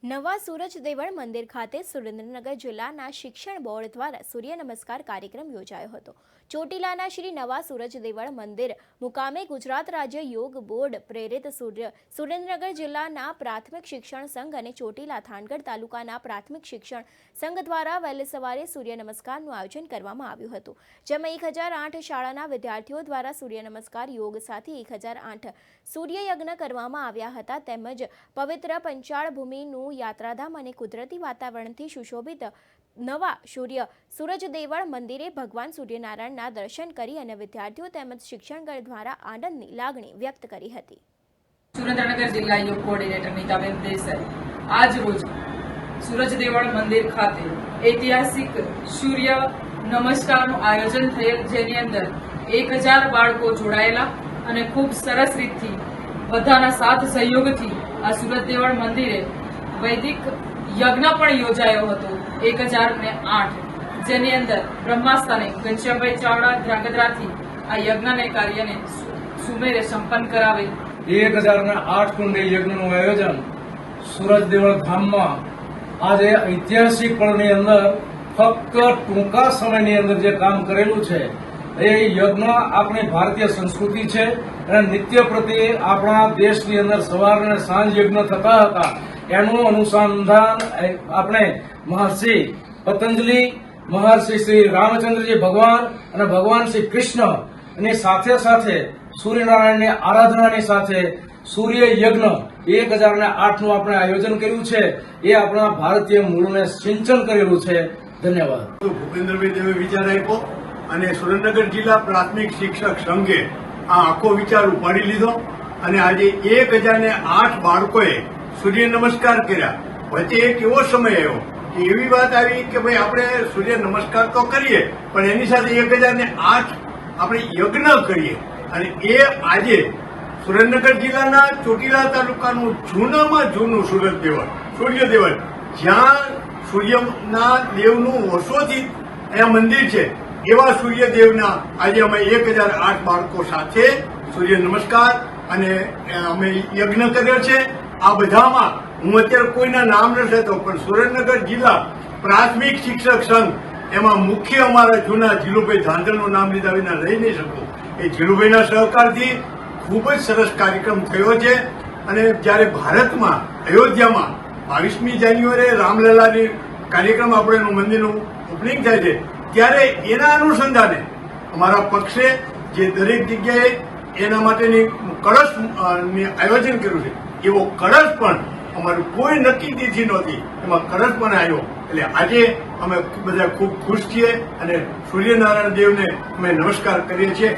નવા સુરજ દેવળ મંદિર ખાતે સુરેન્દ્રનગર જિલ્લાના શિક્ષણ બોર્ડ દ્વારા સૂર્ય નમસ્કાર કાર્યક્રમ યોજાયો હતો। ચોટીલાના શ્રી નવા સુરજ દેવળ મંદિર મુકામે ગુજરાત રાજ્ય યોગ બોર્ડ પ્રેરિત સુરેન્દ્રનગર જિલ્લાના પ્રાથમિક શિક્ષણ સંઘ અને ચોટીલા થાનગઢ તાલુકાના પ્રાથમિક શિક્ષણ સંઘ દ્વારા વહેલી સવારે સૂર્ય નમસ્કારનું આયોજન કરવામાં આવ્યું હતું, જેમાં 1008 શાળાના વિદ્યાર્થીઓ દ્વારા સૂર્ય નમસ્કાર યોગ સાથે 1008 સૂર્ય યજ્ઞ કરવામાં આવ્યા હતા। તેમજ પવિત્ર પંચાળ ભૂમિનું યાત્રાધામ અને કુદરતી વાતાવરણથી સુશોભિત નવા સુરજ દેવળ મંદિરે ભગવાન સૂર્યનારાયણના દર્શન કરી અને વિદ્યાર્થીઓ તેમજ શિક્ષણગણ દ્વારા આનંદની લાગણી વ્યક્ત કરી હતી। સુરેન્દ્રનગર જિલ્લા યોગ કોઓર્ડિનેટર નીતાબેન દેસાઈ આજ રોજ સૂરજ દેવળ મંદિર ખાતે ઐતિહાસિક સૂર્ય નમસ્કારનું આયોજન થયેલ, જેની અંદર 1000 બાળકો જોડાયેલા અને ખૂબ સરસ રીતથી બધાના સાથ સહયોગથી આ સૂરજ દેવળ મંદિરે વૈદિક યજ્ઞ પણ યોજાયો હતો 1008, જેની અંદર બ્રહ્માસ્થાને ઘનશ્યામભાઈ ચાવડા ધ્રાંગધ્રાથી આ યજ્ઞને કાર્યને સુમેરે સંપન્ન કરાવેલ। 1008 કુંડી યજ્ઞનું આયોજન સૂરજ દેવળ ધામમાં આજે ઐતિહાસિક પળની અંદર ફક્ત ટૂંકા સમયની અંદર જે કામ કરેલું છે એ યજ્ઞ આપણી ભારતીય સંસ્કૃતિ છે અને નિત્ય પ્રત્યે આપણા દેશની અંદર સવાર અને સાંજ યજ્ઞ થતા હતા। એનું અનુસંધાન આપણે મહર્ષિ પતંજલિ, મહર્ષિ શ્રી રામચંદ્રજી ભગવાન અને ભગવાન શ્રી કૃષ્ણ એની સાથે સાથે સૂર્યનારાયણની આરાધનાની સાથે સૂર્ય યજ્ઞ 1008નું આપણે આયોજન કર્યું છે। એ આપણા ભારતીય મૂળને સિંચન કરેલું છે। ધન્યવાદ। ભૂપેન્દ્રભાઈ દેવે વિચાર આપ્યો અને સુરેન્દ્રનગર જિલ્લા પ્રાથમિક શિક્ષક સંઘે આ આખો વિચાર ઉપાડી લીધો અને આજે 1008 બાળકોએ સૂર્ય નમસ્કાર કર્યા। વચ્ચે એક એવો સમય આવ્યો કે એવી વાત આવી કે ભાઈ આપણે સૂર્ય નમસ્કાર તો કરીએ પણ એની સાથે 1008 આપણે યજ્ઞ કરીએ અને એ આજે સુરેન્દ્રનગર જિલ્લાના ચોટીલા તાલુકાનું જૂનામાં જૂનું સૂર્ય દેવળ, જ્યાં સૂર્યના દેવનું વર્ષોથી અહીંયા મંદિર છે, એવા સૂર્યદેવના આજે અમે 1008 બાળકો સાથે સૂર્ય નમસ્કાર અને અમે યજ્ઞ કર્યો છે। આ બધામાં હું અત્યારે કોઈના નામ નથી લેતો, પણ સુરેન્દ્રનગર જિલ્લા પ્રાથમિક શિક્ષક સંઘ એમાં મુખ્ય અમારા જૂના જીલુભાઈ ધાંધલનું નામ લીધા વિના રહી નહીં શકું। એ જીલુભાઈના સહકારથી ખૂબ જ સરસ કાર્યક્રમ થયો છે અને જ્યારે ભારતમાં અયોધ્યામાં 22મી જાન્યુઆરીએ રામલલાની કાર્યક્રમ આપણેનું મંદિરનું ઓપનિંગ થાય છે, ત્યારે એના અનુસંધાને અમારા પક્ષે જે દરેક જગ્યાએ એના માટેની કળશની આયોજન કર્યું છે, એવો કળશ પણ અમારું કોઈ નક્કી તિથિ નહોતી, એમાં કળશ પણ આવ્યો। એટલે આજે અમે બધા ખૂબ ખુશ છીએ અને સૂર્યનારાયણ દેવને અમે નમસ્કાર કરીએ છીએ।